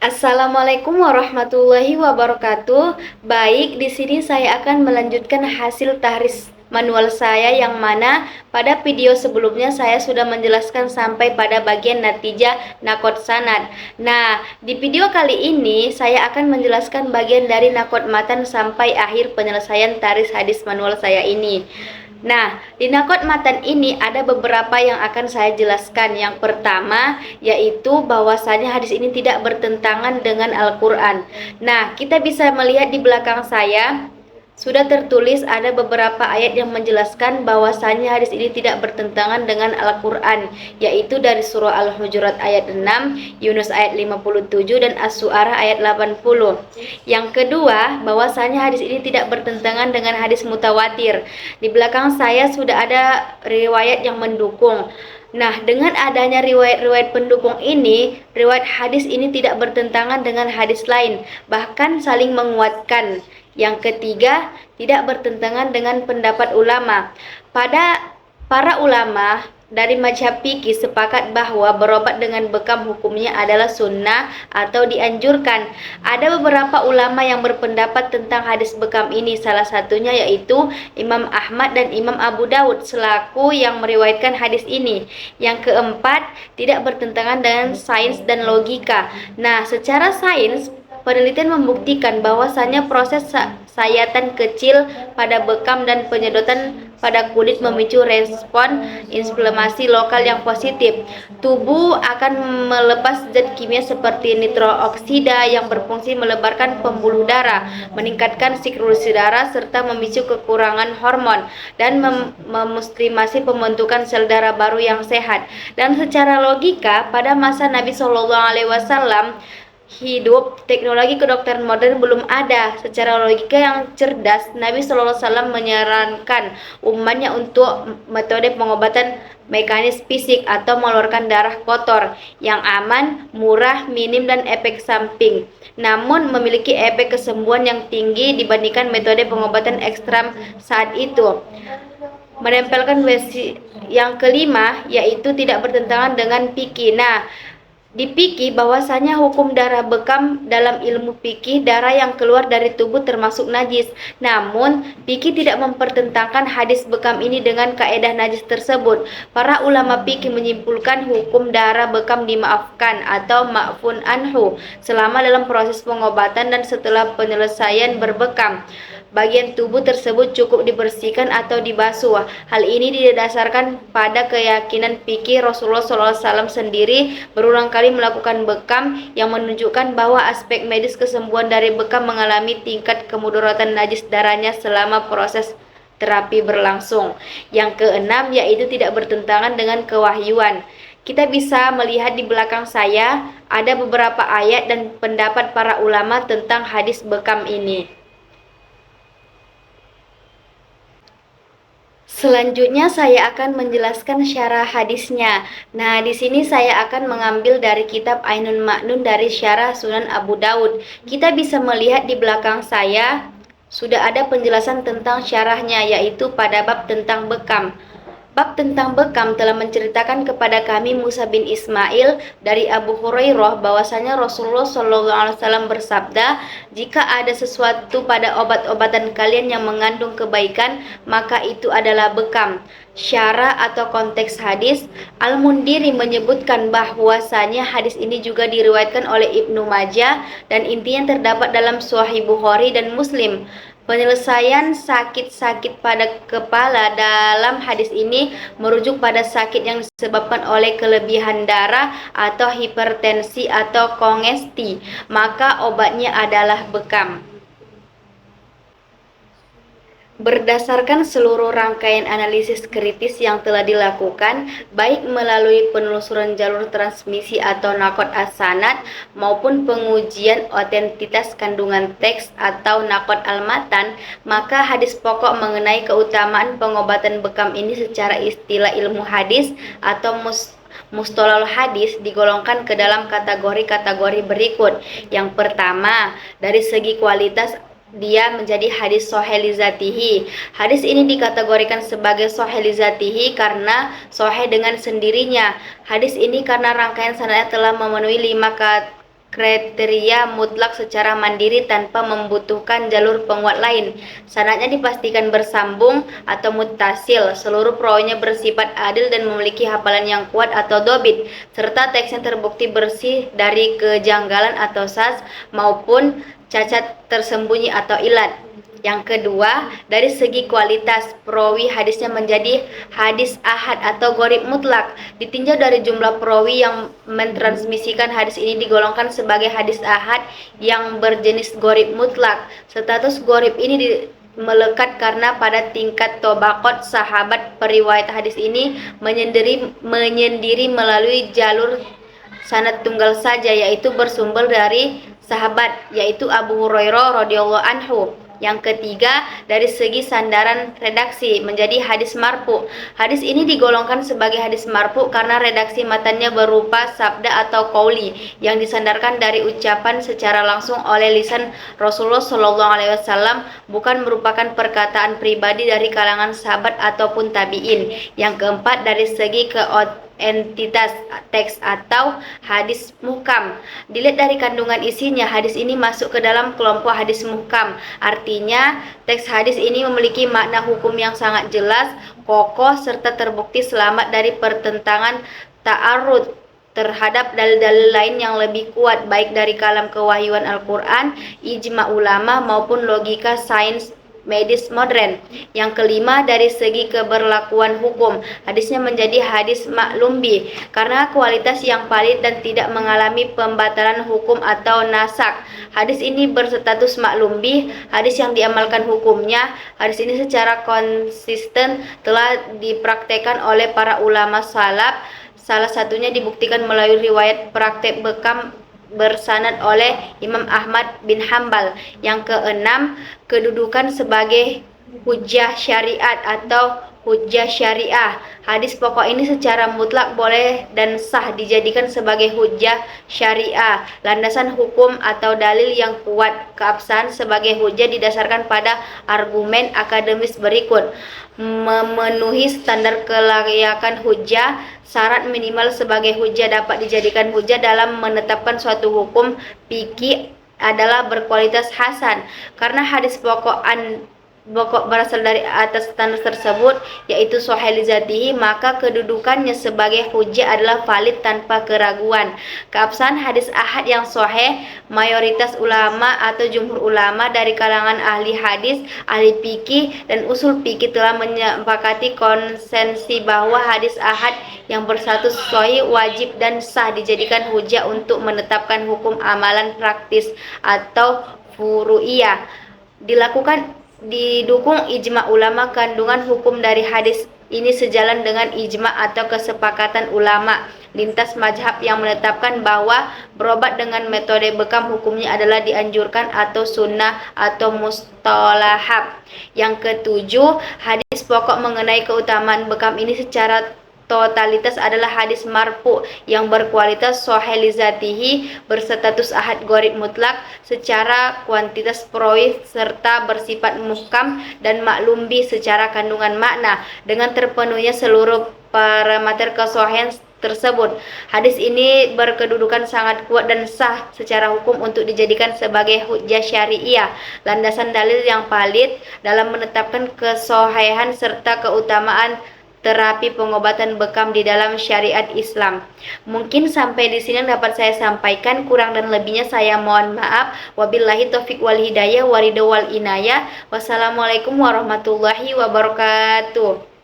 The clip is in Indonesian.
Assalamualaikum warahmatullahi wabarakatuh. Baik, di sini saya akan melanjutkan hasil tahris manual saya yang mana pada video sebelumnya saya sudah menjelaskan sampai pada bagian natijah nakot sanad. Nah, di video kali ini saya akan menjelaskan bagian dari nakot matan sampai akhir penyelesaian tahris hadis manual saya ini. Nah, di nakot matan ini ada beberapa yang akan saya jelaskan. Yang pertama, yaitu bahwasanya hadis ini tidak bertentangan dengan Al-Quran. Nah, kita bisa melihat di belakang saya sudah tertulis ada beberapa ayat yang menjelaskan bahwasanya hadis ini tidak bertentangan dengan Al-Quran, yaitu dari surah Al-Hujurat ayat 6, Yunus ayat 57, dan As-Su'ara ayat 80. Yang kedua, bahwasanya hadis ini tidak bertentangan dengan hadis mutawatir. Di belakang saya sudah ada riwayat yang mendukung. Nah, dengan adanya riwayat-riwayat pendukung ini, riwayat hadis ini tidak bertentangan dengan hadis lain, bahkan saling menguatkan. Yang ketiga, tidak bertentangan dengan pendapat ulama. Para ulama dari mazhab fikih sepakat bahwa berobat dengan bekam hukumnya adalah sunnah atau dianjurkan. Ada beberapa ulama yang berpendapat tentang hadis bekam ini, salah satunya yaitu Imam Ahmad dan Imam Abu Daud selaku yang meriwayatkan hadis ini. Yang keempat, tidak bertentangan dengan sains dan logika. Nah, secara sains, penelitian membuktikan bahwasannya proses sayatan kecil pada bekam dan penyedotan pada kulit memicu respon inflamasi lokal yang positif. Tubuh akan melepas zat kimia seperti nitrooksida yang berfungsi melebarkan pembuluh darah, meningkatkan sirkulasi darah, serta memicu kekurangan hormon dan memuslimasi pembentukan sel darah baru yang sehat. Dan secara logika, pada masa Nabi SAW hidup, teknologi kedokteran modern belum ada. Secara logika yang cerdas, Nabi SAW menyarankan umatnya untuk metode pengobatan mekanis fisik atau mengeluarkan darah kotor yang aman, murah, minim, dan efek samping, namun memiliki efek kesembuhan yang tinggi dibandingkan metode pengobatan ekstrem saat itu. Menempelkan versi yang kelima, yaitu tidak bertentangan dengan fikih. Nah, di fikih bahwasanya hukum darah bekam dalam ilmu fikih, darah yang keluar dari tubuh termasuk najis. Namun, fikih tidak mempertentangkan hadis bekam ini dengan kaedah najis tersebut. Para ulama fikih menyimpulkan hukum darah bekam dimaafkan atau ma'fun anhu selama dalam proses pengobatan dan setelah penyelesaian berbekam. Bagian tubuh tersebut cukup dibersihkan atau dibasuh. Hal ini didasarkan pada keyakinan fikih Rasulullah SAW sendiri berulang kali melakukan bekam yang menunjukkan bahwa aspek medis kesembuhan dari bekam mengalami tingkat kemudaratan najis darahnya selama proses terapi berlangsung. Yang keenam, yaitu tidak bertentangan dengan kewahyuan. Kita bisa melihat di belakang saya ada beberapa ayat dan pendapat para ulama tentang hadis bekam ini. Selanjutnya saya akan menjelaskan syarah hadisnya. Nah, di sini saya akan mengambil dari kitab Ainun Ma'nun dari syarah Sunan Abu Daud. Kita bisa melihat di belakang saya sudah ada penjelasan tentang syarahnya, yaitu pada bab tentang bekam. Bab tentang bekam telah menceritakan kepada kami Musa bin Ismail dari Abu Hurairah bahwasanya Rasulullah SAW bersabda, jika ada sesuatu pada obat-obatan kalian yang mengandung kebaikan, maka itu adalah bekam. Syarah atau konteks hadis, Al-Mundiri menyebutkan bahwasanya hadis ini juga diriwayatkan oleh Ibnu Majah dan intinya terdapat dalam Sahih Bukhari dan Muslim. Penyelesaian sakit-sakit pada kepala dalam hadis ini merujuk pada sakit yang disebabkan oleh kelebihan darah atau hipertensi atau kongesti, maka obatnya adalah bekam. Berdasarkan seluruh rangkaian analisis kritis yang telah dilakukan, baik melalui penelusuran jalur transmisi atau nakot as-sanad maupun pengujian otentitas kandungan teks atau nakot al-matan, maka hadis pokok mengenai keutamaan pengobatan bekam ini secara istilah ilmu hadis atau mustalahul hadis digolongkan ke dalam kategori-kategori berikut. Yang pertama, dari segi kualitas dia menjadi hadis sahih li zatihi. Hadis ini dikategorikan sebagai sahih li zatihi karena sahih dengan sendirinya. Hadis ini karena rangkaian sanadnya telah memenuhi 5 kriteria mutlak secara mandiri tanpa membutuhkan jalur penguat lain. Sanadnya dipastikan bersambung atau muttasil, seluruh perawinya bersifat adil dan memiliki hafalan yang kuat atau dobit, serta teksnya terbukti bersih dari kejanggalan atau sas maupun cacat tersembunyi atau ilat. Yang kedua, dari segi kualitas, perawi hadisnya menjadi hadis ahad atau gharib mutlak. Ditinjau dari jumlah perawi yang mentransmisikan hadis ini digolongkan sebagai hadis ahad yang berjenis gharib mutlak. Status gharib ini melekat karena pada tingkat tobaqat sahabat periwayat hadis ini menyendiri melalui jalur sanad tunggal saja, yaitu bersumber dari sahabat, yaitu Abu Hurairah radhiyallahu anhu. Yang ketiga, dari segi sandaran redaksi menjadi hadis marfu. Hadis ini digolongkan sebagai hadis marfu karena redaksi matanya berupa sabda atau qauli yang disandarkan dari ucapan secara langsung oleh lisan Rasulullah Shallallahu Alaihi Wasallam, bukan merupakan perkataan pribadi dari kalangan sahabat ataupun tabiin. Yang keempat, dari segi entitas teks atau hadis muhkam. Dilihat dari kandungan isinya, hadis ini masuk ke dalam kelompok hadis muhkam. Artinya, teks hadis ini memiliki makna hukum yang sangat jelas, kokoh, serta terbukti selamat dari pertentangan ta'arud terhadap dalil-dalil lain yang lebih kuat, baik dari kalam kewahyuan Al-Quran, ijma ulama, maupun logika sains medis modern. Yang kelima, dari segi keberlakuan hukum, hadisnya menjadi hadis maklum bih karena kualitas yang valid dan tidak mengalami pembatalan hukum atau nasak. Hadis ini berstatus maklum bih, hadis yang diamalkan hukumnya. Hadis ini secara konsisten telah dipraktekkan oleh para ulama salaf. Salah satunya dibuktikan melalui riwayat praktek bekam bersanad oleh Imam Ahmad bin Hambal. Yang keenam, kedudukan sebagai hujjah syariat atau hujjah syariah. Hadis pokok ini secara mutlak boleh dan sah dijadikan sebagai hujjah syariah, landasan hukum atau dalil yang kuat. Keabsahan sebagai hujjah didasarkan pada argumen akademis berikut: memenuhi standar kelayakan hujjah. Syarat minimal sebagai hujjah dapat dijadikan hujjah dalam menetapkan suatu hukum fikih adalah berkualitas hasan. Karena hadis pokok berasal dari atas standar tersebut, yaitu sahih li dzatihi, maka kedudukannya sebagai hujjah adalah valid tanpa keraguan. Keabsahan hadis ahad yang sahih, mayoritas ulama atau jumhur ulama dari kalangan ahli hadis, ahli fikih dan usul fikih telah menyepakati konsensi bahwa hadis ahad yang berstatus sahih wajib dan sah dijadikan hujjah untuk menetapkan hukum amalan praktis atau furu'iyah. Didukung ijma ulama. Kandungan hukum dari hadis ini sejalan dengan ijma atau kesepakatan ulama lintas mazhab yang menetapkan bahwa berobat dengan metode bekam hukumnya adalah dianjurkan atau sunnah atau mustalahab. Yang ketujuh, hadis pokok mengenai keutamaan bekam ini secara totalitas adalah hadis marfu yang berkualitas sahih li dzatihi, berstatus ahad gharib mutlak secara kuantitas perawi serta bersifat muhkam dan maklum bih secara kandungan makna dengan terpenuhnya seluruh parameter kesahihan tersebut. Hadis ini berkedudukan sangat kuat dan sah secara hukum untuk dijadikan sebagai hujjah syariah, landasan dalil yang valid dalam menetapkan kesahihan serta keutamaan terapi pengobatan bekam di dalam syariat Islam. Mungkin sampai di sini yang dapat saya sampaikan, kurang dan lebihnya saya mohon maaf. Wabillahi taufik wal hidayah, waridho wal inayah. Wassalamualaikum warahmatullahi wabarakatuh.